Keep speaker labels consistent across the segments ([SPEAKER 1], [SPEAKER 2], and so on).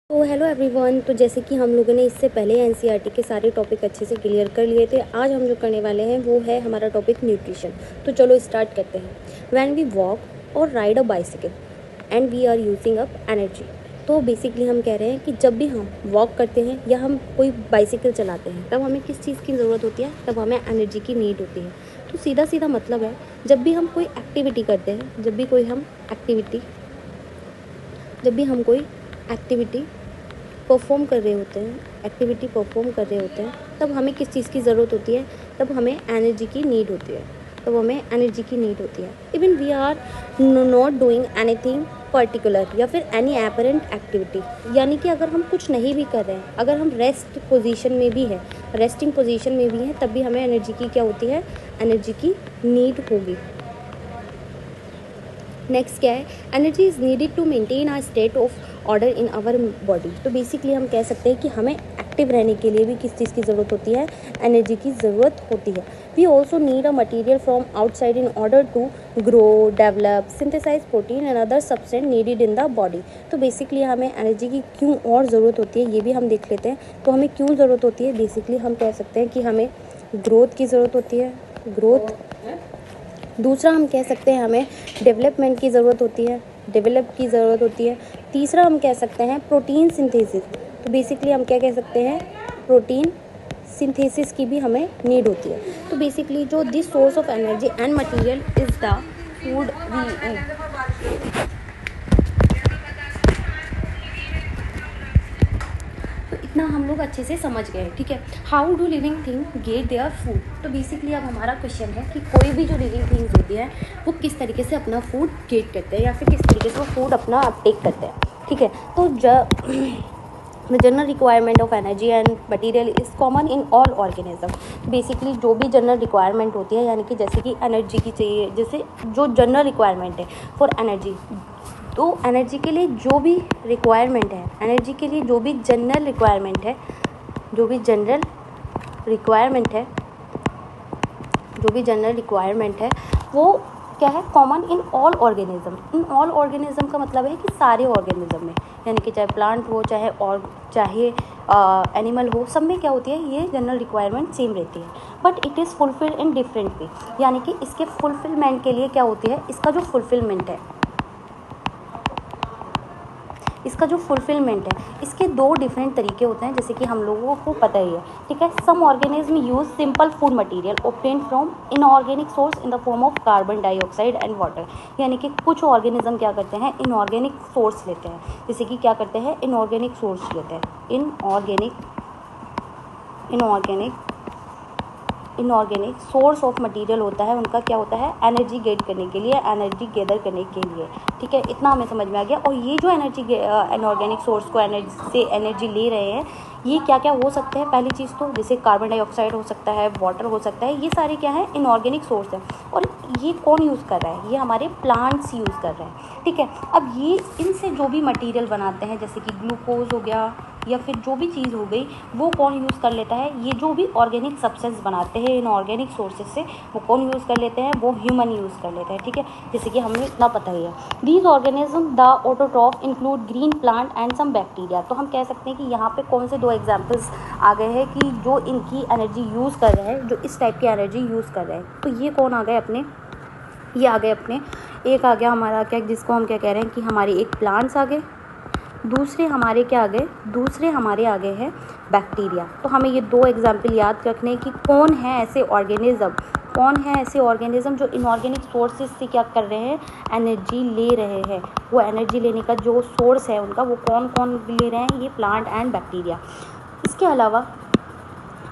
[SPEAKER 1] तो hello everyone. तो जैसे कि हम लोगों ने इससे पहले एनसीईआरटी के सारे टॉपिक अच्छे से क्लियर कर लिए थे, आज हम जो करने वाले हैं वो है हमारा टॉपिक न्यूट्रिशन। तो चलो स्टार्ट करते हैं। व्हेन वी वॉक और ride a bicycle and we are using up energy. तो बेसिकली हम कह रहे हैं कि जब भी हम वॉक करते हैं या हम कोई बाइसिकल चलाते हैं तब हमें किस चीज़ की ज़रूरत होती है, तब हमें एनर्जी की नीड होती है। तो सीधा सीधा मतलब है, जब भी हम कोई एक्टिविटी करते हैं, जब भी हम कोई एक्टिविटी परफॉर्म कर रहे होते हैं, तब हमें किस चीज़ की ज़रूरत होती है, तब हमें एनर्जी की नीड होती है। Even we are not doing anything particular या फिर एनी एपरेंट एक्टिविटी, यानी कि अगर हम कुछ नहीं भी कर रहे हैं, अगर हम रेस्टिंग पोजीशन में भी हैं, तब भी हमें एनर्जी की क्या होती है, एनर्जी की नीड होगी। नेक्स्ट क्या है, energy is needed to maintain a state of order in our body. तो बेसिकली हम कह सकते हैं कि हमें एक्टिव रहने के लिए भी किस चीज़ की ज़रूरत होती है, एनर्जी की ज़रूरत होती है। We also need a material from outside in order to grow, develop, synthesize protein and other substance needed in the body. तो बेसिकली हमें एनर्जी की क्यों और ज़रूरत होती है ये भी हम देख लेते हैं। तो हमें क्यों ज़रूरत होती है, बेसिकली हम कह सकते हैं कि हमें ग्रोथ की ज़रूरत होती है, दूसरा हम कह सकते हैं हमें डेवलपमेंट की ज़रूरत होती है, तीसरा हम कह सकते हैं प्रोटीन सिंथेसिस। तो बेसिकली हम क्या कह सकते हैं, प्रोटीन सिंथेसिस की भी हमें नीड होती है। तो बेसिकली जो this source of energy and material is the food we eat. तो इतना हम लोग अच्छे से समझ गए, ठीक है। How do living thing get their food. तो बेसिकली अब हमारा क्वेश्चन है कि कोई भी जो लिविंग थिंग्स होती है वो किस तरीके से अपना फूड गेट करते हैं या फिर किस तरीके से वो फूड अपना अपटेक करते हैं, ठीक है। तो the general requirement of energy and material is common in all organism. Basically जो भी जनरल रिक्वायरमेंट होती है, यानी कि जैसे कि एनर्जी की चाहिए, जैसे जो जनरल रिक्वायरमेंट है फॉर एनर्जी, तो एनर्जी के लिए जो भी जनरल रिक्वायरमेंट है वो क्या है, कॉमन इन ऑल ऑर्गेनिज्म का मतलब है कि सारे ऑर्गेनिज्म में, यानी कि चाहे प्लांट हो, चाहे एनिमल हो, सब में क्या होती है, ये जनरल रिक्वायरमेंट सेम रहती है। But it is fulfilled in different way, यानी कि इसके फुलफिलमेंट के लिए क्या होती है, इसका जो फुलफिलमेंट है इसके दो डिफरेंट तरीके होते हैं, जैसे कि हम लोगों को पता ही है, ठीक है। Some organism use simple food material obtained from inorganic source in the form of carbon dioxide and water. यानी कि कुछ ऑर्गेनिज्म क्या करते हैं, इनऑर्गेनिक सोर्स लेते हैं, जैसे कि क्या करते हैं, इनऑर्गेनिक सोर्स ऑफ मटेरियल होता है उनका, क्या होता है, एनर्जी गेट करने के लिए, एनर्जी गैदर करने के लिए, ठीक है। इतना हमें समझ में आ गया। और ये जो इनऑर्गेनिक सोर्स को एनर्जी ले रहे हैं, ये क्या क्या हो सकते हैं, पहली चीज़ तो जैसे कार्बन डाइऑक्साइड हो सकता है, वाटर हो सकता है, ये सारे क्या है, इनऑर्गेनिक सोर्स है। और ये कौन यूज़ कर रहा है, ये हमारे प्लांट्स यूज़ कर रहे हैं, ठीक है। अब ये इनसे जो भी मटेरियल बनाते हैं, जैसे कि ग्लूकोज हो गया या फिर जो भी चीज़ हो गई, वो कौन यूज़ कर लेता है, ये जो भी ऑर्गेनिक सब्सटेंस बनाते हैं इनऑर्गेनिक सोर्सेज से, वो कौन यूज़ कर लेते हैं, वो ह्यूमन यूज़ कर लेते हैं, ठीक है। जैसे कि हमें इतना पता ही है। These organism the autotroph include green plant and some bacteria. तो हम कह सकते हैं कि यहाँ पे कौन से दो एग्जाम्पल्स आ गए हैं कि जो इनकी एनर्जी यूज़ कर रहे हैं, जो इस टाइप की एनर्जी यूज़ कर रहे हैं। तो ये कौन आ गए अपने, एक आ गया हमारा क्या, जिसको हम क्या कह रहे हैं कि हमारे एक प्लांट्स आ गए, दूसरे हमारे आ गए हैं बैक्टीरिया। तो हमें ये दो एग्जाम्पल याद रखने कि कौन है ऐसे ऑर्गेनिज्म जो इनऑर्गेनिक सोर्सेज से क्या कर रहे हैं, एनर्जी ले रहे हैं। वो एनर्जी लेने का जो सोर्स है उनका, वो कौन कौन ले रहे हैं, ये प्लांट एंड बैक्टीरिया। इसके अलावा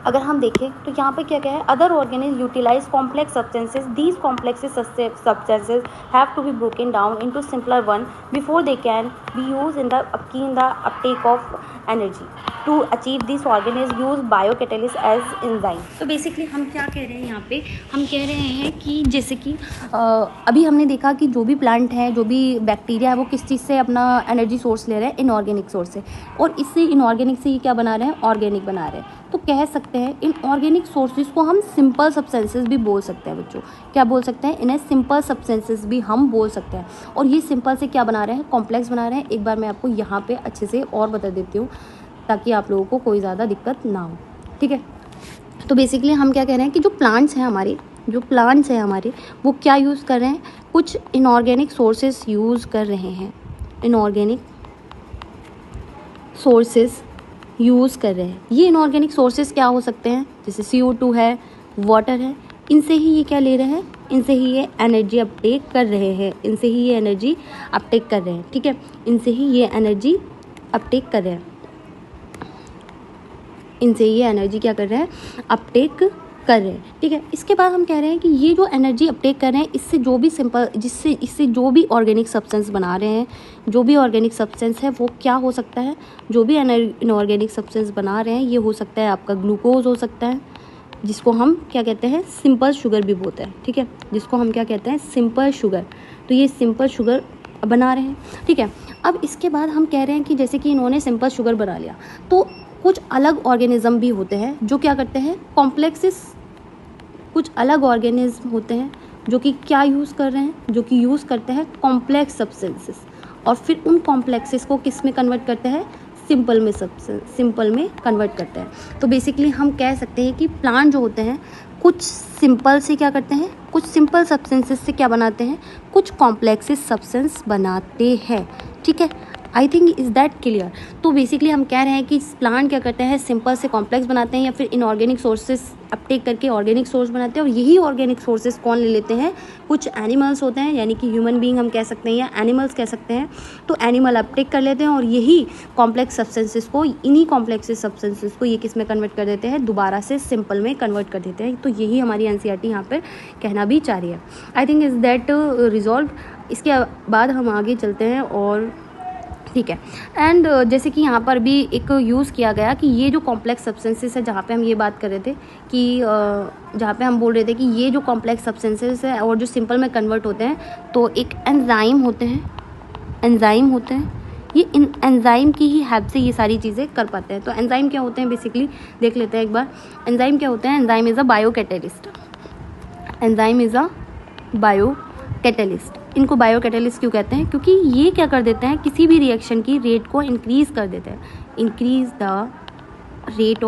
[SPEAKER 1] अगर हम देखें तो यहाँ पे क्या क्या है, other organism utilize complex substances. These complex substances have to be broken down into simpler one before they can be use in the uptake of energy. To achieve this organism use biocatalyst as enzyme. तो basically हम क्या कह रहे हैं यहाँ पे, हम कह रहे हैं कि जैसे कि अभी हमने देखा कि जो भी प्लांट है, जो भी बैक्टीरिया है, वो किस चीज़ से अपना एनर्जी सोर्स ले रहे हैं, इनऑर्गेनिक सोर्स से, और इससे इनऑर्गेनिक से ही क्या बना रहे हैं, ऑर्गेनिक बना रहे हैं। तो कह सकते हैं इनऑर्गेनिक सोर्सेज को हम सिंपल सब्सटेंसेस भी बोल सकते हैं बच्चों। क्या बोल सकते हैं? इन्हें सिंपल सब्सटेंसेस भी हम बोल सकते हैं। और ये सिंपल से क्या बना रहे हैं? कॉम्प्लेक्स बना रहे हैं। एक बार मैं आपको यहाँ पे अच्छे से और बता देती हूँ ताकि आप लोगों को कोई ज़्यादा दिक्कत ना हो, ठीक है। तो बेसिकली हम क्या कह रहे हैं कि जो प्लांट्स हैं हमारे वो क्या यूज़ कर रहे हैं? कुछ इनऑर्गेनिक सोर्सेस यूज़ कर रहे हैं, इनऑर्गेनिक सोर्सेस यूज़ कर रहे हैं। ये इनऑर्गेनिक सोर्सेस क्या हो सकते हैं? जैसे CO2 है, वाटर है, इनसे ही ये क्या ले रहे हैं? इनसे ही ये एनर्जी अपटेक कर रहे हैं, ठीक है। इनसे ही ये एनर्जी अपटेक कर रहे हैं, ठीक है। इसके बाद हम कह रहे हैं कि ये जो एनर्जी अपटेक कर रहे हैं, इससे जो भी ऑर्गेनिक सब्सटेंस बना रहे हैं, जो भी ऑर्गेनिक सब्सटेंस है वो क्या हो सकता है? जो भी इनऑर्गेनिक सब्सटेंस बना रहे हैं ये हो सकता है आपका ग्लूकोज हो सकता है, जिसको हम क्या कहते हैं? सिंपल शुगर भी बोलते हैं, ठीक है, जिसको हम क्या कहते हैं? Simple sugar. तो ये सिंपल शुगर बना रहे हैं, ठीक है। अब इसके बाद हम कह रहे हैं कि जैसे कि इन्होंने सिंपल शुगर बना लिया, तो कुछ अलग ऑर्गेनिज्म भी होते हैं जो क्या करते हैं? कुछ अलग ऑर्गेनिज्म होते हैं जो कि क्या यूज़ कर रहे हैं? जो कि यूज़ करते हैं कॉम्प्लेक्स सब्सटेंसेस, और फिर उन कॉम्प्लेक्सेस को किस में कन्वर्ट करते हैं? सिंपल में कन्वर्ट करते हैं। तो बेसिकली हम कह सकते हैं कि प्लांट जो होते हैं कुछ सिंपल से क्या करते हैं? कुछ सिंपल सब्सटेंसेस से क्या बनाते हैं? कुछ कॉम्प्लेक्सेस सब्सटेंस बनाते हैं, ठीक है। I think is that clear. तो बेसिकली हम कह रहे हैं कि प्लांट क्या करते हैं? सिंपल से कॉम्प्लेक्स बनाते हैं या फिर इनऑर्गेनिक सोर्सेस अपटेक करके ऑर्गेनिक सोर्स बनाते हैं। और यही ऑर्गेनिक सोर्सेस कौन ले लेते हैं? कुछ एनिमल्स होते हैं, यानी कि ह्यूमन बीइंग हम कह सकते हैं या एनिमल्स कह सकते हैं। तो एनिमल अपटेक कर लेते हैं और यही कॉम्प्लेक्स सब्सटेंसेस को, इन्हीं कॉम्प्लेक्स सब्सटेंसेस को ये किस में कन्वर्ट कर देते हैं? दोबारा से सिंपल में कन्वर्ट कर देते हैं। तो यही हमारी NCERT यहाँ पर कहना भी चाह रही है। I think is that resolve. इसके बाद हम आगे चलते हैं और ठीक है। एंड जैसे कि यहाँ पर भी एक यूज़ किया गया कि ये जो कॉम्प्लेक्स सब्सटेंसेस है, जहाँ पे हम ये बात कर रहे थे कि जहाँ पे हम बोल रहे थे कि ये जो कॉम्प्लेक्स सब्सटेंसेस है और जो सिंपल में कन्वर्ट होते हैं, तो एक एंजाइम होते हैं, ये इन एंजाइम की ही हेल्प से ये सारी चीज़ें कर पाते हैं। तो एंजाइम क्या होते हैं बेसिकली देख लेते हैं एक बार। एंजाइम क्या होते हैं? Enzyme is a biocatalyst. इनको बायोकैटेलिस्ट क्यों कहते हैं? क्योंकि ये क्या कर देते हैं? किसी भी रिएक्शन की रेट को इंक्रीज कर देते हैं। Increase the rate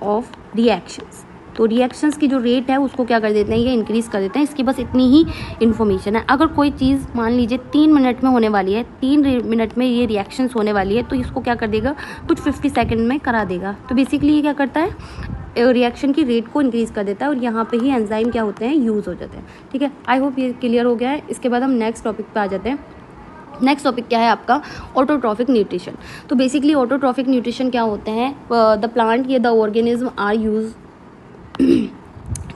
[SPEAKER 1] of reactions. तो रिएक्शंस की जो रेट है उसको क्या कर देते हैं? ये इंक्रीज कर देते हैं। इसकी बस इतनी ही इन्फॉर्मेशन है। अगर कोई चीज़ मान लीजिए 3 मिनट में होने वाली है, 3 मिनट में ये रिएक्शंस होने वाली है, तो इसको क्या कर देगा? कुछ 50 सेकेंड में करा देगा। तो बेसिकली ये क्या करता है? रिएक्शन की रेट को इंक्रीज कर देता है, और यहाँ पे ही एंजाइम क्या होते हैं? यूज़ हो जाते हैं, ठीक है। आई होप ये क्लियर हो गया है। इसके बाद हम नेक्स्ट टॉपिक पे आ जाते हैं। नेक्स्ट टॉपिक क्या है आपका? Autotrophic nutrition. तो बेसिकली ऑटोट्रॉफिक न्यूट्रिशन क्या होते हैं? द प्लांट या द ऑर्गेनिज्म आर यूज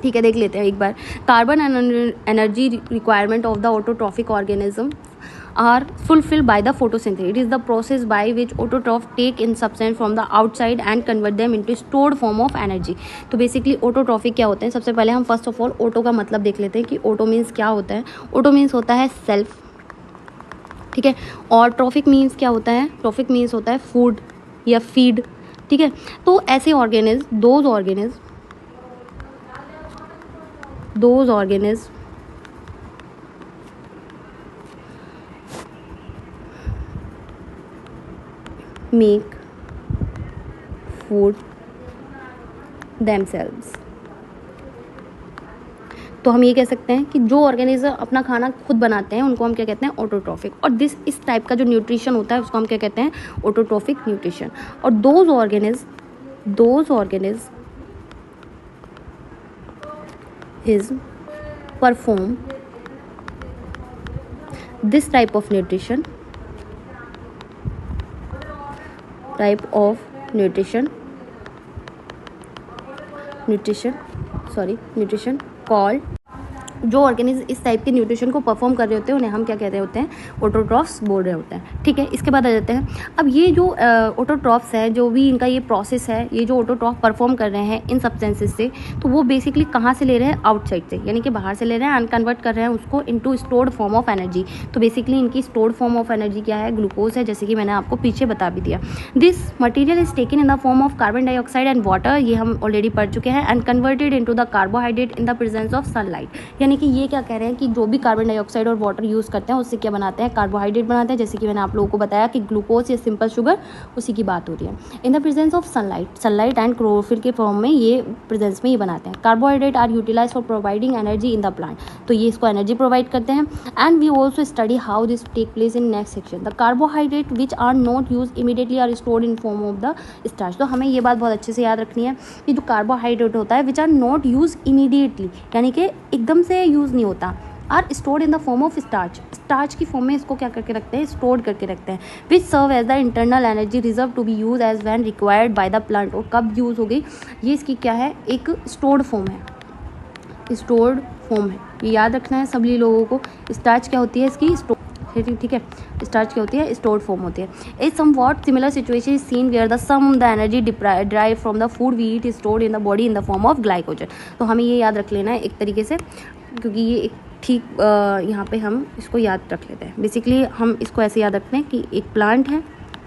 [SPEAKER 1] ठीक है, देख लेते हैं एक बार। Carbon energy requirement of the autotrophic organism are fulfilled by the photosynthesis. It is the process by which autotrophs take in substance from the outside and convert them into stored form of energy. तो basically autotrophic क्या होते हैं? सबसे पहले हम first of all auto का मतलब देख लेते हैं कि ऑटो मीन्स क्या होता है। ऑटो मीन्स होता है सेल्फ, ठीक है। और ट्रॉफिक मीन्स क्या होता है? ट्रॉफिक मीन्स होता है फूड या फीड, ठीक है। तो ऐसे organism, those organism make food themselves। तो हम ये कह सकते हैं कि जो ऑर्गेनिज्म अपना खाना खुद बनाते हैं उनको हम क्या कहते हैं? ऑटोट्रॉफिक। और इस टाइप का जो न्यूट्रिशन होता है उसको हम क्या कहते हैं? Autotrophic nutrition. और those organism is perform this type of nutrition called जो ऑर्गेनिज्म इस टाइप के न्यूट्रिशन को परफॉर्म कर रहे होते हैं उन्हें हम क्या कह रहे होते हैं, ऑटोट्रॉफ्स बोल रहे होते हैं। ठीक है, इसके बाद आ जाते हैं, अब ये जो ऑटोट्रॉफ्स है, जो भी इनका ये प्रोसेस है, ये जो ऑटोट्रॉफ परफॉर्म कर रहे हैं इन सब्सटेंसेस से, तो वो बेसिकली कहाँ से ले रहे हैं, आउटसाइड से, यानी कि बाहर से ले रहे हैं एंड कन्वर्ट कर रहे हैं उसको into stored form of energy. तो बेसिकली इनकी स्टोर्ड फॉर्म ऑफ एनर्जी क्या है, ग्लूकोज है, जैसे कि मैंने आपको पीछे बता भी दिया। This material is taken in the form of carbon dioxide and water, ये हम ऑलरेडी पढ़ चुके हैं, and converted into the carbohydrate in the presence of sunlight. यानी कि ये क्या कह रहे हैं कि जो भी कार्बन डाइऑक्साइड और वाटर यूज़ करते हैं उससे क्या बनाते हैं, कार्बोहाइड्रेट बनाते हैं, जैसे कि मैंने आप लोगों को बताया कि ग्लूकोज या सिंपल शुगर, उसी की बात हो रही है। In the presence of sunlight and chlorophyll के फॉर्म में ये प्रेजेंस में ये बनाते हैं। Carbohydrate are utilise for providing energy in the plant, तो ये इसको एनर्जी प्रोवाइड करते हैं। And we also study how this take place in next section. The carbohydrate which are not use immediately are stored in form of the starch. तो हमें ये बात बहुत अच्छे से याद रखनी है कि जो कार्बोहाइड्रेट होता है which are not use immediately, यानी कि एकदम से यूज़ नहीं होता, are stored in the form of starch की फॉर्म में इसको क्या करके रखते हैं, स्टोर करके रखते हैं। Which serve as the internal energy reserve to be use as when required by the plant. और कब यूज़ हो गई, ये इसकी क्या है, एक स्टोर्ड फॉर्म है, स्टोर्ड फॉर्म है, ये याद रखना है सभी लोगों को। स्टार्च क्या होती है, इसकी स्टोर, ठीक है, स्टार्च क्या होती है, स्टोर्ड फॉर्म होती है। Is somewhat similar situation is seen where the some the energy derive from the food we eat is stored in the body in the form of glycogen. तो हमें ये याद रख लेना है एक तरीके से, क्योंकि ये एक ठीक यहाँ पे हम इसको याद रख लेते हैं। बेसिकली हम इसको ऐसे याद रखते हैं कि एक प्लांट है,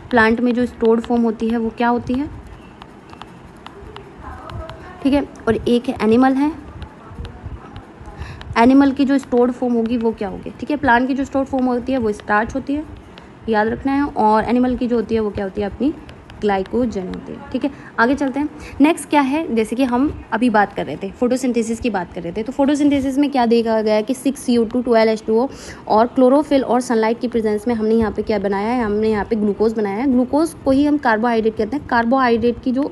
[SPEAKER 1] प्लांट में जो स्टोर्ड फॉर्म होती है वो क्या होती है, ठीक है, और एक एनिमल है, एनिमल की जो स्टोर्ड फॉर्म होगी वो क्या होगी, ठीक है। प्लांट की जो स्टोर्ड फॉर्म होती है वो स्टार्च होती है, याद रखना है, और एनिमल की जो होती है वो क्या होती है, अपनी ग्लाइकोजन होती है। ठीक है, आगे चलते हैं। नेक्स्ट क्या है, जैसे कि हम अभी बात कर रहे थे, फोटोसिंथेसिस की बात कर रहे थे, तो फोटोसिंथेसिस में क्या देखा गया है कि 6CO2 12H2O और क्लोरोफिल और सनलाइट की प्रेजेंस में हमने यहाँ पे क्या बनाया है, हमने यहाँ पे ग्लूकोज बनाया है। ग्लूकोज को ही हम कार्बोहाइड्रेट कहते हैं, कार्बोहाइड्रेट की जो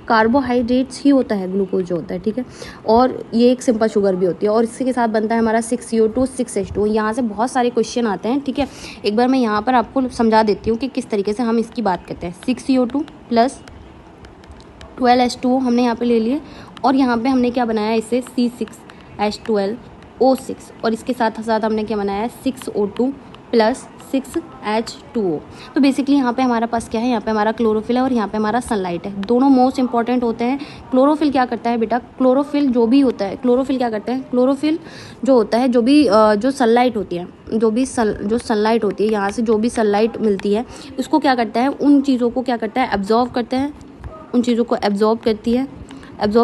[SPEAKER 1] कार्बोहाइड्रेट्स ही होता है ग्लूकोज जो होता है, ठीक है, और ये एक सिंपल शुगर भी होती है, और इसके साथ बनता है हमारा 6CO2 6H2O। यहाँ से बहुत सारे क्वेश्चन आते हैं, ठीक है। एक बार मैं यहाँ पर आपको समझा देती हूँ कि किस तरीके से हम इसकी बात करते हैं। 6CO2 + 12H2O हमने यहाँ पे ले लिए, और यहाँ पे हमने क्या बनाया, इससे C6H12O6, और इसके साथ साथ हमने क्या बनाया है, 6O2 + 6H2O। तो बेसिकली यहाँ पे हमारे पास क्या है, यहाँ पे हमारा क्लोरोफिल है और यहाँ पे हमारा सनलाइट है। दोनों मोस्ट इंपॉर्टेंट होते हैं। क्लोरोफिल क्या करता है बेटा, क्लोरोफिल जो भी होता है, क्लोरोफिल क्या करता है, क्लोरोफिल जो होता है, जो भी जो सनलाइट होती है, जो सनलाइट होती है, यहाँ से जो भी सनलाइट मिलती है उसको क्या करता है, उन चीज़ों को क्या करता है, एब्जॉर्व करते हैं, उन चीज़ों को एब्जॉर्ब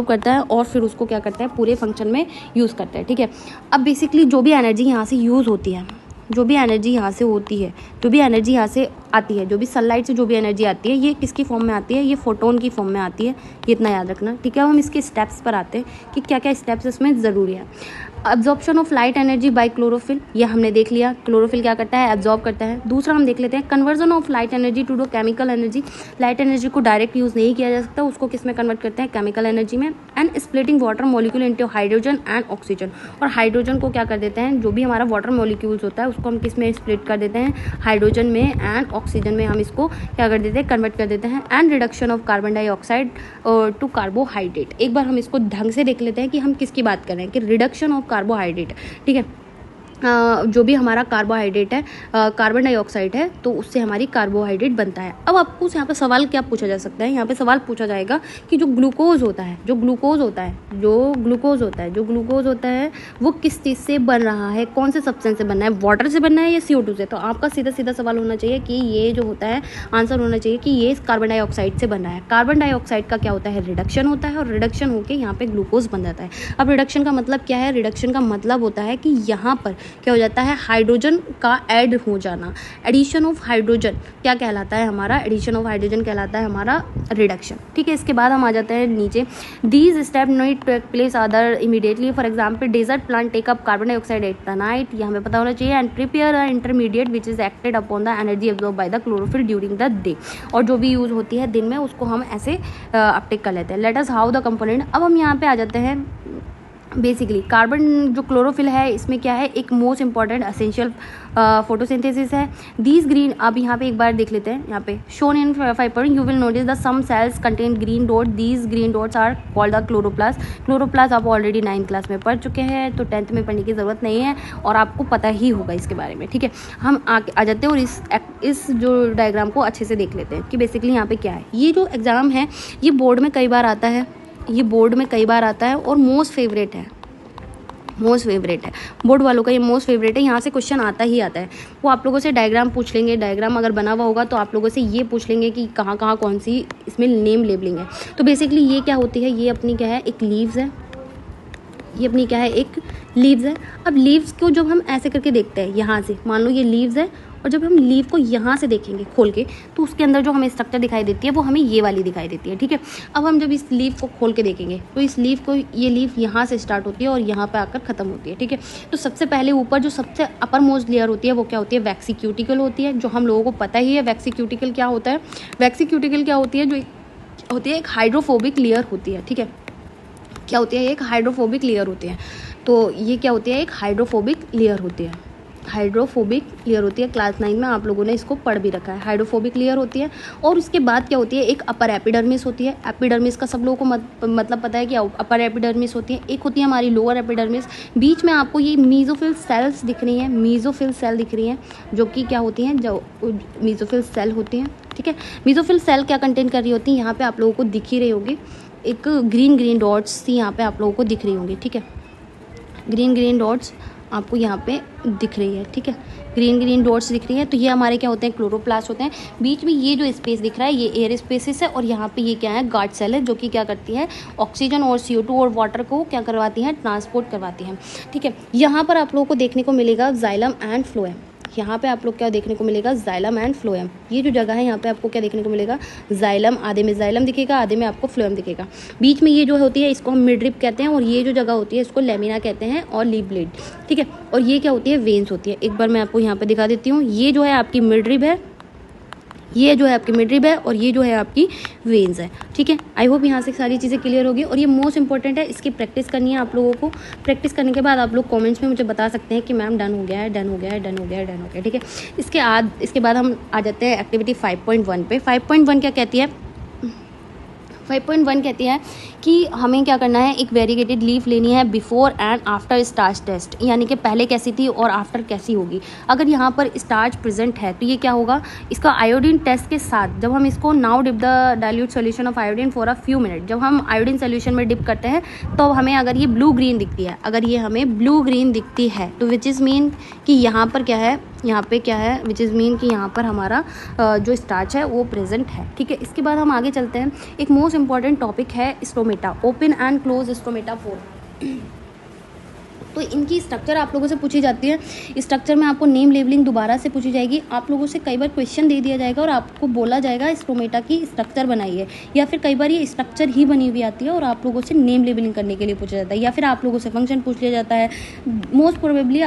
[SPEAKER 1] करता है और फिर उसको क्या करता है, पूरे फंक्शन में यूज़ करता है, ठीक है। अब बेसिकली जो भी एनर्जी यहाँ से यूज़ होती है, जो भी एनर्जी यहाँ से होती है, जो भी एनर्जी यहाँ से आती है, जो भी सनलाइट से जो भी एनर्जी आती है, ये किसकी फॉर्म में आती है, ये फोटोन की फॉर्म में आती है, ये इतना याद रखना, ठीक है। अब हम इसके स्टेप्स पर आते हैं कि क्या क्या स्टेप्स इसमें ज़रूरी है। Absorption of light energy by chlorophyll, ये हमने देख लिया, क्लोरोफिल क्या करता है, एब्जॉर्ब करता है। दूसरा हम देख लेते हैं conversion of light energy to chemical energy. Light energy को डायरेक्ट यूज़ नहीं किया जा सकता, उसको किस में कन्वर्ट करते हैं, केमिकल एनर्जी में। And splitting water molecule into hydrogen and oxygen, और हाइड्रोजन को क्या कर देते हैं, जो भी हमारा वाटर मॉलिक्यूल्स होता है उसको हम किस में स्प्लिट कर देते हैं, हाइड्रोजन में एंड ऑक्सीजन में हम इसको क्या कर देते हैं, कन्वर्ट कर देते हैं। And reduction of carbon dioxide to carbohydrate. एक बार हम इसको ढंग से देख लेते हैं कि हम किसकी बात कर रहे हैं, कि रिडक्शन ऑफ कार्बोहाइड्रेट, ठीक है। जो भी हमारा कार्बोहाइड्रेट है, कार्बन डाइऑक्साइड है, तो उससे हमारी कार्बोहाइड्रेट बनता है। अब आपको यहाँ पे सवाल क्या पूछा जा सकता है, यहाँ पे सवाल पूछा जाएगा कि जो ग्लूकोज होता है वो किस चीज़ से बन रहा है, कौन से सब्सटेंस से बनना है, वाटर से बनना है या CO2 से। तो आपका सीधा सीधा सवाल होना चाहिए कि ये जो होता है, आंसर होना चाहिए कि ये कार्बन डाइऑक्साइड से बन रहा है। कार्बन डाइऑक्साइड का क्या होता है, रिडक्शन होता है, और रिडक्शन होकर यहाँ पे ग्लूकोज बन जाता है। अब रिडक्शन का मतलब क्या है, रिडक्शन का मतलब होता है कि यहाँ पर क्या हो जाता है, हाइड्रोजन का ऐड हो जाना। एडिशन ऑफ हाइड्रोजन क्या कहलाता है, हमारा एडिशन ऑफ हाइड्रोजन कहलाता है हमारा रिडक्शन, ठीक है। इसके बाद हम आ जाते हैं नीचे। These step not take place other immediately, for example desert plant take up carbon dioxide at the night, ये हमें पता होना चाहिए। And prepare a intermediate which is acted upon the energy absorb by the chlorophyll during the day, और जो भी use होती है दिन में उसको हम ऐसे अपटेक कर लेते हैं। Let us how the component. अब हम यहाँ पे आ जाते हैं बेसिकली कार्बन जो क्लोरोफिल है इसमें क्या है, एक मोस्ट इंपॉर्टेंट असेंशियल फोटोसिंथेसिस है। दीज ग्रीन, अब यहाँ पे एक बार देख लेते हैं, यहाँ पे shown in 5 you will notice the some cells contain green dot, these green dots are called the chloroplast. Chloroplast आप ऑलरेडी 9th क्लास में पढ़ चुके हैं, तो 10th में पढ़ने की ज़रूरत नहीं है और आपको पता ही होगा इसके बारे में, ठीक है। हम आ जाते हैं और इस जो डायग्राम को अच्छे से देख लेते हैं कि बेसिकली यहाँ पे क्या है। ये जो एग्ज़ाम है ये बोर्ड में कई बार आता है, ये बोर्ड में कई बार आता है और मोस्ट फेवरेट है, मोस्ट फेवरेट है बोर्ड वालों का, ये मोस्ट फेवरेट है। यहाँ से क्वेश्चन आता ही आता है। वो आप लोगों से डायग्राम पूछ लेंगे, डायग्राम अगर बना हुआ होगा तो आप लोगों से ये पूछ लेंगे कि कहाँ कहाँ कौन सी इसमें नेम लेबलिंग है। तो बेसिकली ये क्या होती है, ये अपनी क्या है, एक लीव्स है, ये अपनी क्या है, एक लीव्स है। अब लीव्स को जब हम ऐसे करके देखते हैं यहाँ से, मान लो ये लीव्स है, और जब हम लीव को यहाँ से देखेंगे खोल के, तो उसके अंदर जो हमें स्ट्रक्चर दिखाई देती है वो हमें ये वाली दिखाई देती है, ठीक है। अब हम जब इस लीव को खोल के देखेंगे तो इस लीव को, ये लीव यहाँ से स्टार्ट होती है और यहाँ पे आकर ख़त्म होती है, ठीक है। तो सबसे पहले ऊपर जो सबसे अपर मोस्ट लेयर होती है वो क्या होती है, वैक्सी क्यूटिकल होती है, जो हम लोगों को पता ही है वैक्सी क्यूटिकल क्या होता है। वैक्सी क्यूटिकल क्या होती है, जो होती है एक हाइड्रोफोबिक लेयर होती है, ठीक है। क्या होती है, एक हाइड्रोफोबिक लेयर होती है। तो ये क्या होती है, एक हाइड्रोफोबिक लेयर होती है, हाइड्रोफोबिक लेयर होती है। क्लास 9 में आप लोगों ने इसको पढ़ भी रखा है, हाइड्रोफोबिक लेयर होती है। और उसके बाद क्या होती है, एक अपर एपिडर्मिस होती है। एपिडर्मिस का सब लोगों को मतलब पता है कि अपर एपिडर्मिस होती है, एक होती है हमारी लोअर एपिडर्मिस। बीच में आपको ये मीजोफिल सेल्स दिख रही हैं, मीजोफिल सेल दिख रही हैं, जो कि क्या होती हैं, जो मीजोफिल सेल होती हैं, ठीक है। मीजोफिल सेल क्या कंटेन कर रही होती है, यहाँ पे आप लोगों को दिख ही रही होगी, एक ग्रीन ग्रीन डॉट्स सी यहाँ पे आप लोगों को दिख रही होंगी, ठीक है। ग्रीन ग्रीन डॉट्स आपको यहाँ पे दिख रही है, ठीक है, ग्रीन ग्रीन डॉट्स दिख रही है। तो ये हमारे क्या होते हैं, क्लोरोप्लास्ट होते हैं। बीच में ये जो स्पेस दिख रहा है ये एयर स्पेसिस है, और यहाँ पे ये क्या है, गार्ड सेल है, जो कि क्या करती है, ऑक्सीजन और CO2 और वाटर को क्या करवाती हैं, ट्रांसपोर्ट करवाती हैं, ठीक है। यहाँ पर आप लोगों को देखने को मिलेगा जाइलम एंड फ्लोएम। यहाँ पे आप लोग क्या देखने को मिलेगा, जाइलम एंड फ्लोएम। ये जो जगह है यहाँ पे आपको क्या देखने को मिलेगा, जाइलम, आधे में जाइलम दिखेगा, आधे में आपको फ्लोएम दिखेगा। बीच में ये जो होती है इसको हम मिडरिप कहते हैं, और ये जो जगह होती है इसको लेमिना कहते हैं, और लीव ब्लेड, ठीक है। और ये क्या होती है, वेन्स होती है। एक बार मैं आपको यहाँ पे दिखा देती हूँ, ये जो है आपकी मिडरिप है, ये जो है आपकी मिडरिब है, और ये जो है आपकी वेन्स है, ठीक है। आई होप यहाँ से सारी चीज़ें क्लियर होगी, और ये मोस्ट इंपॉर्टेंट है, इसकी प्रैक्टिस करनी है आप लोगों को। प्रैक्टिस करने के बाद आप लोग कमेंट्स में मुझे बता सकते हैं कि मैम डन हो गया है, डन हो गया है, डन हो गया है, डन हो गया, ठीक है। इसके बाद हम आ जाते हैं एक्टिविटी 5.1 पे। 5.1 क्या कहती है, 5.1 कहती है कि हमें क्या करना है, एक वेरीगेटेड लीफ लेनी है before and after starch test, यानी कि पहले कैसी थी और आफ्टर कैसी होगी। अगर यहाँ पर स्टार्च प्रेजेंट है तो ये क्या होगा, इसका आयोडीन टेस्ट के साथ जब हम इसको now dip the dilute solution of iodine for a few minute, जब हम आयोडीन सोल्यूशन में डिप करते हैं तो हमें अगर ये ब्लू ग्रीन दिखती है, अगर ये हमें ब्लू ग्रीन दिखती है तो विच इज़ मीन कि यहाँ पर क्या है, यहाँ पे क्या है, विच इज़ मीन कि यहाँ पर हमारा जो स्टार्च है वो प्रेजेंट है, ठीक है। इसके बाद हम आगे चलते हैं। एक मोस्ट इंपॉर्टेंट टॉपिक है stomata, open and close stomata 4। तो इनकी स्ट्रक्चर आप लोगों से पूछी जाती है। स्ट्रक्चर में आपको नेम लेबलिंग दोबारा से पूछी जाएगी। आप लोगों से कई बार क्वेश्चन दे दिया जाएगा और आपको बोला जाएगा स्टोमेटा की स्ट्रक्चर बनाइए, या फिर कई बार ये स्ट्रक्चर ही बनी हुई आती है और आप लोगों से नेम लेबलिंग करने के लिए पूछा जाता है, या फिर आप लोगों से फंक्शन पूछ लिया जाता है। मोस्ट प्रोबेबली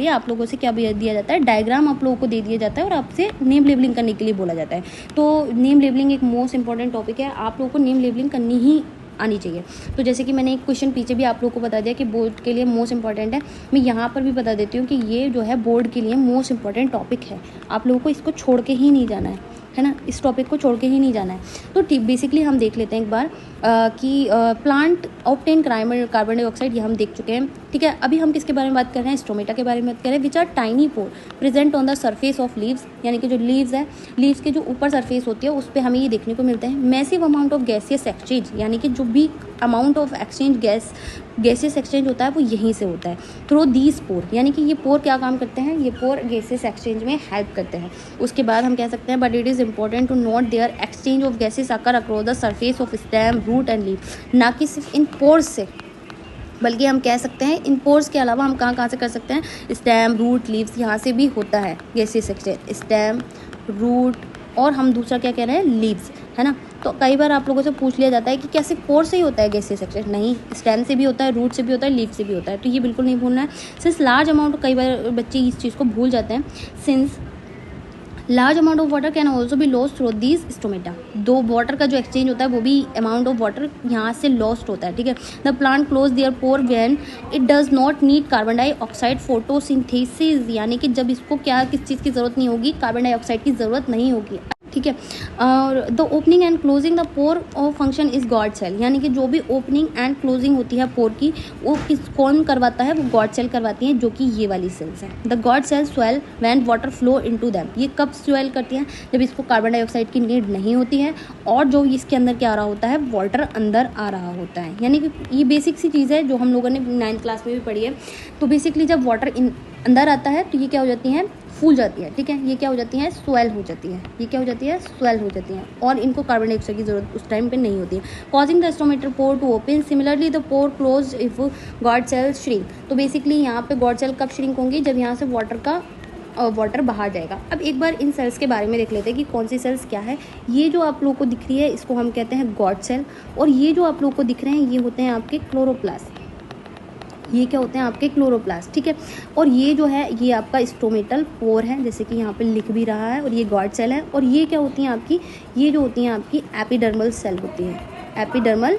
[SPEAKER 1] आप लोगों से क्या दिया जाता है, डायग्राम आप लोगों को दे दिया जाता है और आपसे नेम लेबलिंग करने के लिए बोला जाता है। तो नेम लेबलिंग एक मोस्ट इंपॉर्टेंट टॉपिक है, आप लोगों को नेम लेबलिंग करनी ही आनी चाहिए। तो जैसे कि मैंने एक क्वेश्चन पीछे भी आप लोगों को बता दिया कि बोर्ड के लिए मोस्ट इंपॉर्टेंट है, मैं यहाँ पर भी बता देती हूँ कि ये जो है बोर्ड के लिए मोस्ट इंपॉर्टेंट टॉपिक है। आप लोगों को इसको छोड़ के ही नहीं जाना है ना, इस टॉपिक को छोड़ के ही नहीं जाना है। तो बेसिकली हम देख लेते हैं एक बार कि प्लांट ऑब्टेन कार्बन डाइऑक्साइड, ये हम देख चुके हैं, ठीक है। अभी हम किसके बारे में बात कर रहे हैं, स्टोमेटा के बारे में बात कर रहे हैं। Which are tiny pore present on the surface of leaves, यानी कि जो लीव्स है, लीव्स के जो ऊपर सरफेस होती है उस पर हमें ये देखने को मिलते हैं। Massive amount of gaseous exchange, यानी कि जो भी amount of exchange gaseous exchange होता है वो यहीं से होता है थ्रू दीज पोर, यानी कि ये पोर क्या काम करते हैं, ये पोर गैसियस एक्सचेंज में हेल्प करते हैं। उसके बाद हम कह सकते हैं but it is important to note there exchange of gases occur across the surface of stem, root and leaf, ना कि सिर्फ इन पोर्स से, बल्कि हम कह सकते हैं इन पोर्स के अलावा हम कहाँ से कर सकते हैं, स्टेम, रूट, लीव्स, यहाँ से भी होता है गैसियस एक्सचेंज, स्टेम, रूट, और हम दूसरा क्या कह रहे हैं, लीव्स, है ना। तो कई बार आप लोगों से पूछ लिया जाता है कि क्या सिर्फ पोर से ही होता है गैसियस एक्सचेंज, नहीं, स्टेम से भी होता है, रूट से भी होता है, लीव से भी होता है। तो ये बिल्कुल नहीं भूलना है। सिंस लार्ज अमाउंट, कई बार बच्चे इस चीज़ को भूल जाते हैं, large amount of water can also be lost through these stomata. दो वाटर का जो एक्सचेंज होता है वो भी अमाउंट ऑफ वाटर यहाँ से लॉस्ट होता है, ठीक है। The plant close there pore when it does not need carbon dioxide photosynthesis, यानी कि जब इसको क्या किस चीज़ की ज़रूरत नहीं होगी, कार्बन डाइऑक्साइड की ज़रूरत नहीं होगी, ठीक है। और the opening and closing the pore of function is guard cell, यानी कि जो भी ओपनिंग एंड क्लोजिंग होती है पोर की वो कौन करवाता है, वो गॉड सेल करवाती हैं, जो कि ये वाली सेल्स हैं। The guard cell swell when water flow into them, ये कब स्वेल करती हैं, जब इसको कार्बन डाइऑक्साइड की नीड नहीं होती है और जो इसके अंदर क्या आ रहा होता है, वाटर अंदर आ रहा होता है। यानी कि ये बेसिक सी चीज़ है जो हम लोगों ने 9th क्लास में भी पढ़ी है। तो बेसिकली जब वाटर अंदर आता है तो ये क्या हो जाती हैं, फूल जाती है, ठीक है। ये क्या हो जाती है, स्वेल हो जाती है। ये क्या हो जाती है, स्वेल हो जाती है और इनको कार्बन डाइऑक्साइड की जरूरत उस टाइम पे नहीं होती है। Causing the stomata pore to open, similarly the pore close if guard cell shrink. तो बेसिकली यहाँ पे गॉड सेल कब श्रिंक होंगी, जब यहाँ से वाटर बाहर जाएगा। अब एक बार इन सेल्स के बारे में देख लेते हैं कि कौन सी सेल्स क्या है। ये जो आप लोगों को दिख रही है इसको हम कहते हैं गॉड सेल, और ये जो आप लोगों को दिख रहे हैं ये होते हैं आपके क्लोरोप्लास्ट। ये क्या होते हैं, आपके क्लोरोप्लास्ट, ठीक है। और ये जो है ये आपका स्टोमेटल पोर है, जैसे कि यहाँ पे लिख भी रहा है, और ये गॉड सेल है। और ये क्या होती हैं आपकी, ये जो होती हैं आपकी एपिडर्मल सेल होती है, एपिडर्मल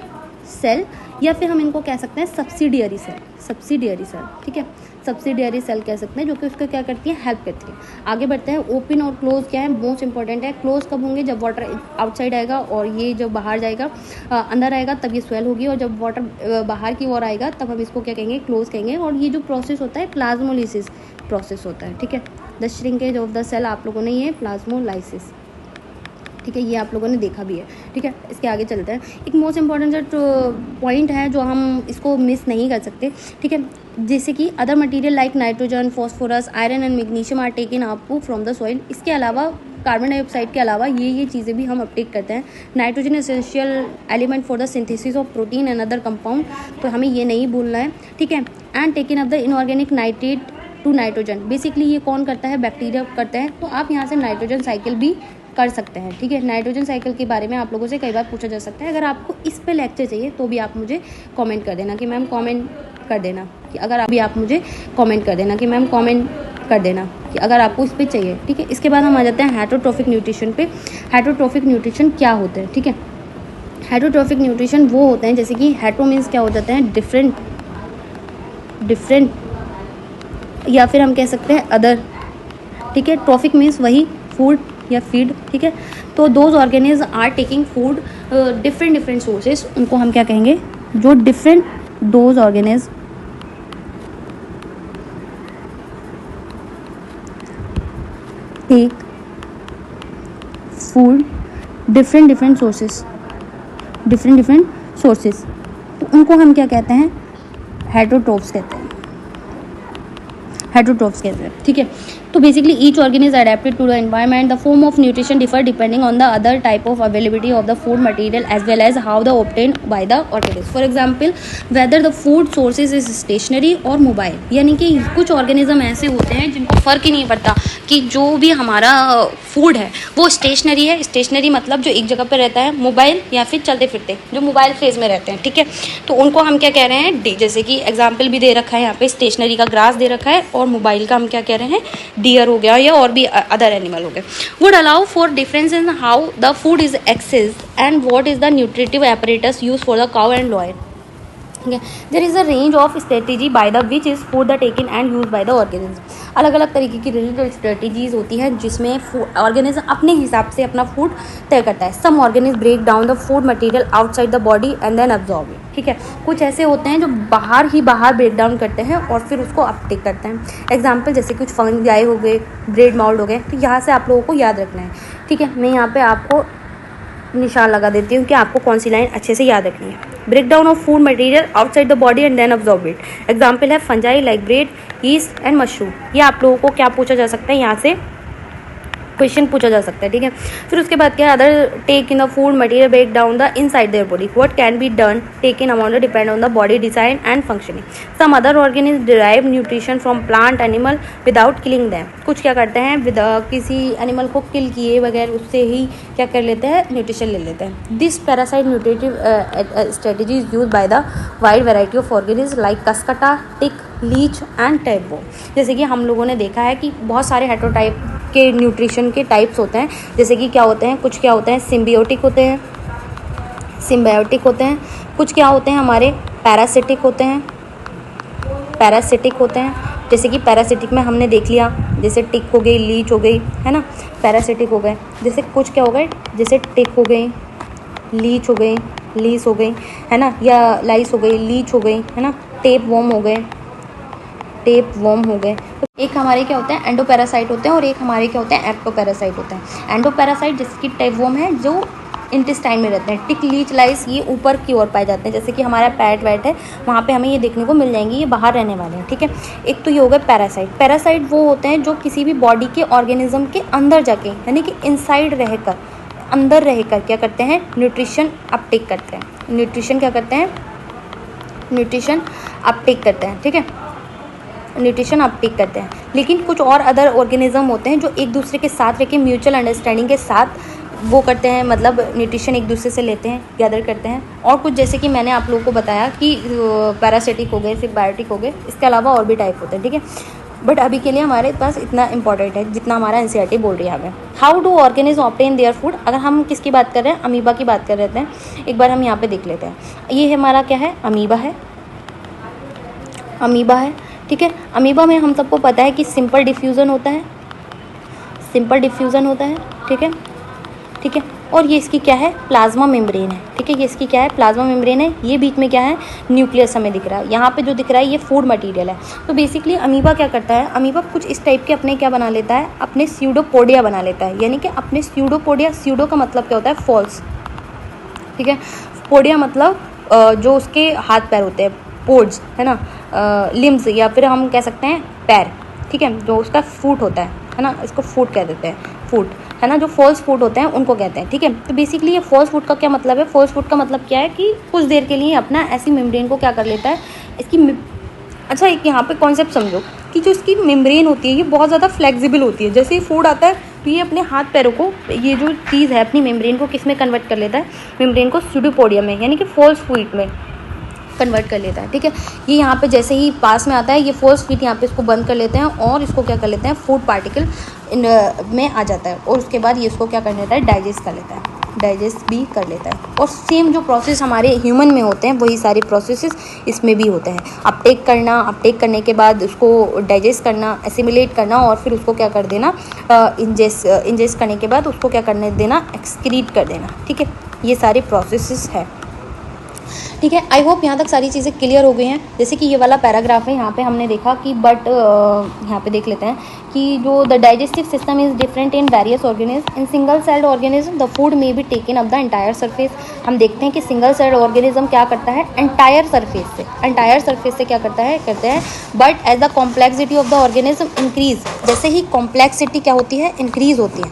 [SPEAKER 1] सेल, या फिर हम इनको कह सकते हैं सब्सिडियरी सेल, सब्सिडियरी सेल, ठीक है। सब्सिडियरी सेल कह सकते हैं, जो कि उसको क्या करती है, हेल्प करती है। आगे बढ़ते हैं। ओपन और क्लोज क्या है, मोस्ट इंपॉर्टेंट है। क्लोज कब होंगे, जब वाटर आउटसाइड आएगा और ये जब बाहर जाएगा, अंदर आएगा तब ये स्वेल होगी, और जब वाटर बाहर की ओर आएगा तब हम इसको क्या कहेंगे, क्लोज कहेंगे। और ये जो प्रोसेस होता है प्लाज्मोलिसिस प्रोसेस होता है, ठीक है। The shrinkage of the cell, आप लोगों ने ये प्लाज्मोलाइसिस, ठीक है, ये आप लोगों ने देखा भी है, ठीक है। इसके आगे चलते हैं। एक मोस्ट इंपॉर्टेंट पॉइंट है जो हम इसको मिस नहीं कर सकते, ठीक है। जैसे कि other material like nitrogen, phosphorus, iron and magnesium are taken up from the soil. इसके अलावा कार्बन डाइऑक्साइड के अलावा ये चीज़ें भी हम अपटेक करते हैं। Nitrogen essential element for the synthesis of protein and other compound, तो हमें ये नहीं भूलना है, ठीक है। And taken up the inorganic nitrate to nitrogen, basically ये कौन करता है, बैक्टीरिया करते हैं। तो आप यहाँ से नाइट्रोजन साइकिल भी कर सकते हैं, ठीक है। नाइट्रोजन साइकिल के बारे में आप लोगों से कई बार पूछा जा सकता है। अगर आपको इस पे लेक्चर चाहिए तो भी आप मुझे कमेंट कर देना कि मैम कमेंट कर देना कि अगर अभी आप मुझे कमेंट कर देना कि मैम कमेंट कर देना कि अगर आपको इस पे चाहिए, ठीक है। इसके बाद हम आ जाते हैं हेटरोट्रोफिक न्यूट्रिशन पे। हेटरोट्रोफिक न्यूट्रिशन क्या होता है, ठीक है। हेटरोट्रोफिक न्यूट्रिशन वो होते हैं, जैसे कि हेटरो मीन्स क्या हो जाते हैं, डिफरेंट, या फिर हम कह सकते हैं अदर, ठीक है। ट्रॉफिक मीन्स वही फूड या फीड, ठीक है। तो those organism are taking food different sources, उनको हम क्या कहेंगे, जो those organism take food different sources, तो उनको हम क्या कहते हैं, हेटरोट्रोफ्स कहते हैं, ठीक है। तो basically each organism adapted to the environment, the form of nutrition differ depending on the other type of availability of the food material as well as how the obtained by the organism. For example whether the food sources is stationary और mobile, यानी कि कुछ organism ऐसे होते हैं जिनको फ़र्क ही नहीं पड़ता कि जो भी हमारा फूड है वो स्टेशनरी है, स्टेशनरी मतलब जो एक जगह पर रहता है, मोबाइल या फिर चलते फिरते जो मोबाइल फेज में रहते हैं, ठीक है। तो उनको हम क्या कह रहे हैं, जैसे कि एग्जाम्पल भी दे रखा है यहाँ पे, स्टेशनरी का ग्रास दे रखा है और मोबाइल का हम क्या कह रहे हैं, डियर हो गया या और भी अदर एनिमल हो गए। Would allow for difference in how the food is access and what is the nutritive apparatus use for the cow and lawyer, ठीक है। There is a range of strategy by the which is food the taken and use by the organism. अलग अलग तरीके की range और strategies होती हैं जिसमें ऑर्गेनिज्म अपने हिसाब से अपना फूड तय करता है। Some organism break down the food material outside the body and then absorb it, ठीक है। कुछ ऐसे होते हैं जो बाहर ब्रेक डाउन करते हैं और फिर उसको अपटेक करते हैं। एग्जाम्पल जैसे कुछ फंगाई हो गए, ब्रेड माउल्ड हो गए, तो यहाँ से आप लोगों को याद रखना है, ठीक है। मैं यहाँ पे आपको निशान लगा देती हूँ कि आपको कौन सी लाइन अच्छे से याद रखनी है। Break down of food material outside the body and then absorb it. Example है fungi like bread, yeast and mushroom. ये आप लोगों को क्या पूछा जा सकता है, यहाँ से क्वेश्चन पूछा जा सकता है, ठीक है। फिर उसके बाद क्या है, other take in the food material break down the inside their body, what can be done take in amount depend on the body design and functioning. Some other organism derive nutrition from plant animal without killing them. कुछ क्या करते हैं, किसी animal को किल किए बगैर उससे ही क्या कर लेते हैं, न्यूट्रिशन ले लेते हैं। This parasite nutritive strategy is use by the wide variety of organism like cuscuta, tick, leech and tapeworm. जैसे कि हम लोगों ने देखा है कि बहुत सारे हेटरोटाइप के न्यूट्रिशन के टाइप्स होते हैं, जैसे कि क्या होते हैं, कुछ क्या होते हैं सिम्बियोटिक होते हैं, कुछ क्या होते हैं हमारे पैरासिटिक होते हैं, जैसे कि पैरासिटिक में हमने देख लिया, जैसे टिक हो गई, लीच हो गई, है ना, पैरासिटिक हो गए। जैसे कुछ क्या हो गए, जैसे टिक हो गई, लीच हो गई, लीस हो गई, है ना, या लाइस हो गई, लीच हो गई, है ना, टेप वॉर्म हो गए। तो एक हमारे क्या होते हैं एंडोपैरासाइट होते हैं और एक हमारे क्या होते हैं एक्टोपैरासाइट होते हैं। एंडोपैरासाइट जिसकी टेप वॉर्म है जो इंटेस्टाइन में रहते हैं, टिक, लीच, लाइस ये ऊपर की ओर पाए जाते हैं, जैसे कि हमारा पैट वैट है वहाँ पे हमें ये देखने को मिल जाएंगे, ये बाहर रहने वाले हैं, ठीक है। एक तो ये हो गए पैरासाइट वो होते हैं जो किसी भी बॉडी के ऑर्गेनिज्म के अंदर जाके, यानी कि इनसाइड रहकर, अंदर रहकर क्या करते हैं, न्यूट्रिशन अपटेक करते हैं, न्यूट्रिशन अपटेक करते हैं, ठीक है, न्यूट्रिशन अपटेक करते हैं। लेकिन कुछ और अदर ऑर्गेनिज्म होते हैं जो एक दूसरे के साथ रह के म्यूचुअल अंडरस्टैंडिंग के साथ वो करते हैं, मतलब न्यूट्रिशन एक दूसरे से लेते हैं, गैदर करते हैं। और कुछ जैसे कि मैंने आप लोगों को बताया कि पैरासिटिक हो गए, सिम्बायोटिक हो गए, इसके अलावा और भी टाइप होते हैं, ठीक है। बट अभी के लिए हमारे पास इतना इंपॉर्टेंट है जितना हमारा एनसीईआरटी बोल रही है हमें। How do organism obtain their food, अगर हम किसकी बात कर रहे हैं, अमीबा की बात कर रहे हैं। एक बार हम यहाँ पे देख लेते हैं, ये हमारा क्या है, अमीबा है, ठीक है। अमीबा में हम सबको पता है कि सिंपल डिफ्यूज़न होता है, ठीक है। और ये इसकी क्या है, प्लाज्मा मेम्ब्रेन है, ठीक है, ये इसकी क्या है, प्लाज्मा मेम्ब्रेन है। ये बीच में क्या है, न्यूक्लियस हमें दिख रहा है, यहाँ पे जो दिख रहा है ये फूड मटेरियल है। तो बेसिकली अमीबा क्या करता है, अमीबा कुछ इस टाइप के अपने क्या बना लेता है, अपने स्यूडोपोडिया बना लेता है, यानी कि अपने स्यूडोपोडिया, स्यूडो का मतलब क्या होता है, फॉल्स, ठीक है, पोडिया मतलब जो उसके हाथ पैर होते हैं, पोड्स, है ना, लिम्स, या फिर हम कह सकते हैं पैर, ठीक है, जो उसका फूट होता है ना, इसको फूट कह देते हैं, फूट, है ना, जो फॉल्स फूट होते हैं उनको कहते हैं, ठीक है। तो बेसिकली ये फॉल्स फूट का क्या मतलब है, फॉल्स फूट का मतलब क्या है कि कुछ देर के लिए अपना ऐसी मेम्ब्रेन को क्या कर लेता है, इसकी अच्छा एक यहाँ पे कॉन्सेप्ट समझो कि जो इसकी मेम्ब्रेन होती है ये बहुत ज़्यादा फ्लेक्सिबल होती है। जैसे ही फूड आता है तो ये अपने हाथ पैरों को, ये जो चीज़ है अपनी मेम्ब्रेन को किस में कन्वर्ट कर लेता है, मेम्ब्रेन को स्यूडोपोडिया में, यानी कि फॉल्स फूट में कन्वर्ट कर लेता है, ठीक है। ये यहाँ पे जैसे ही पास में आता है ये फोर्स फीट यहाँ पे इसको बंद कर लेते हैं और इसको क्या कर लेते हैं, फूड पार्टिकल में आ जाता है और उसके बाद ये इसको क्या कर लेता है, डाइजेस्ट भी कर लेता है। और सेम जो प्रोसेस हमारे ह्यूमन में होते हैं वही सारे प्रोसेसेस इसमें भी होते हैं। अपटेक करने के बाद उसको डाइजेस्ट करना, एसिमिलेट करना और फिर उसको क्या कर देना, इंजेस्ट करने के बाद उसको क्या करने देना, एक्सक्रीट कर देना, ठीक है। ये सारे प्रोसेसेस है, ठीक है। आई होप यहाँ तक सारी चीज़ें क्लियर हो गई हैं। जैसे कि ये वाला पैराग्राफ है, यहाँ पे हमने देखा कि बट यहाँ पे देख लेते हैं कि जो the digestive system is different in various organism, in single celled organism the food may be taken up the entire surface. हम देखते हैं कि सिंगल सेल्ड ऑर्गेनिज्म क्या करता है, एंटायर सरफेस से क्या करते हैं, but as the complexity of the organism increase, जैसे ही कॉम्प्लेक्सिटी क्या होती है, इंक्रीज होती है,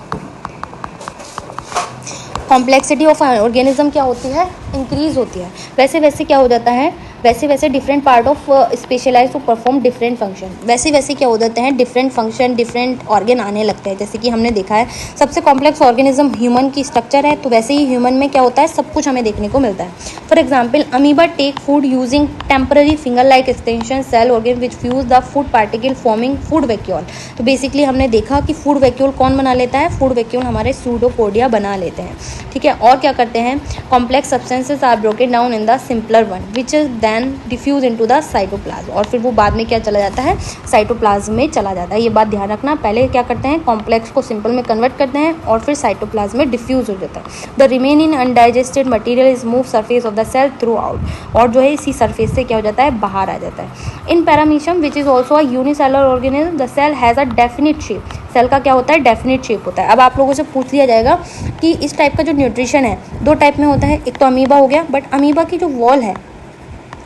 [SPEAKER 1] कॉम्प्लेक्सिटी ऑफ ऑर्गेनिज्म क्या होती है, इंक्रीज होती है, वैसे वैसे क्या हो जाता है, वैसे वैसे different part of specialize to perform different function, वैसे वैसे क्या हो जाते हैं, डिफरेंट फंक्शन, डिफरेंट ऑर्गन आने लगते हैं। जैसे कि हमने देखा है सबसे कॉम्प्लेक्स ऑर्गेनिज्म ह्यूमन की स्ट्रक्चर है, तो वैसे ही ह्यूमन में क्या होता है, सब कुछ हमें देखने को मिलता है। For example amoeba take food using temporary finger like extension cell organ which fuse the food particle forming food vacuole. तो बेसिकली हमने देखा कि फूड वैक्यूल कौन बना लेता है, फूड वैक्यूल हमारे स्यूडोपोडिया बना लेते हैं, ठीक है। और क्या करते हैं, complex substances are broken down in the simpler one which is then diffuse into the cytoplasm, और फिर वो बाद में क्या चला जाता है, साइटोप्लाज्म में चला जाता है। ये बात ध्यान रखना, पहले क्या करते हैं, कॉम्प्लेक्स को सिंपल में कन्वर्ट करते हैं और फिर साइटोप्लाज्म में डिफ्यूज हो जाता है। The remaining undigested material is move surface of the cell throughout, और जो है इसी सरफेस से क्या हो जाता है, बाहर आ जाता है। In paramecium which is also a unicellular organism the cell has a definite shape, cell का क्या होता है, डेफिनिट शेप होता है। अब आप लोगों से पूछ लिया जाएगा कि इस टाइप का जो न्यूट्रिशन है दो टाइप में होता है, एक तो अमीबा हो गया, बट अमीबा की जो वॉल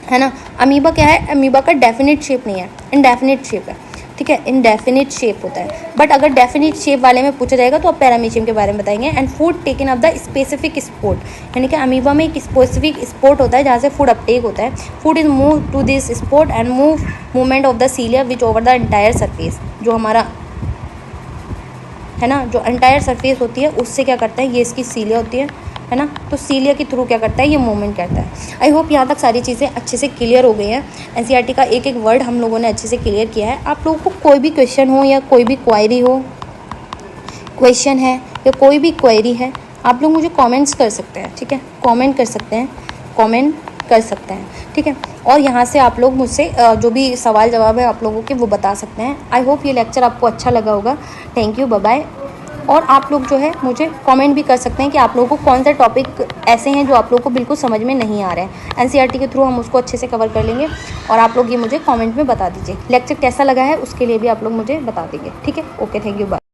[SPEAKER 1] है ना, अमीबा क्या है, अमीबा का डेफिनिट शेप नहीं है, इनडेफिनिट शेप है, ठीक है, इनडेफिनिट शेप होता है। बट अगर डेफिनिट शेप वाले में पूछा जाएगा तो आप पैरामीशियम के बारे में बताएंगे। And food taken up the specific sport, यानी कि अमीबा में एक स्पेसिफिक स्पोर्ट होता है जहाँ से फूड अपटेक होता है। Food is move to this spot and movement of the cilia which over the entire surface, जो हमारा है ना, जो एंटायर सरफेस होती है उससे क्या करता है, ये इसकी सीलिया होती है ना, तो सीलिया के थ्रू क्या करता है, ये मूवमेंट करता है। आई होप यहाँ तक सारी चीज़ें अच्छे से क्लियर हो गई हैं। एनसीईआरटी का एक एक वर्ड हम लोगों ने अच्छे से क्लियर किया है। आप लोगों को कोई भी क्वेश्चन हो या कोई भी क्वायरी हो
[SPEAKER 2] क्वेश्चन है या कोई भी क्वेरी है, आप लोग मुझे कमेंट्स कर सकते हैं, ठीक है, कमेंट कर सकते हैं, ठीक है। और यहाँ से आप लोग मुझसे जो भी सवाल जवाब है आप लोगों के वो बता सकते हैं। आई होप ये लेक्चर आपको अच्छा लगा होगा। Thank you, bye bye. और आप लोग जो है मुझे कमेंट भी कर सकते हैं कि आप लोगों को कौन सा टॉपिक ऐसे हैं जो आप लोगों को बिल्कुल समझ में नहीं आ रहा है। एनसीईआरटी के थ्रू हम उसको अच्छे से कवर कर लेंगे और आप लोग ये मुझे कमेंट में बता दीजिए। लेक्चर कैसा लगा है उसके लिए भी आप लोग मुझे बता दीजिए, ठीक है। Okay, thank you, bye.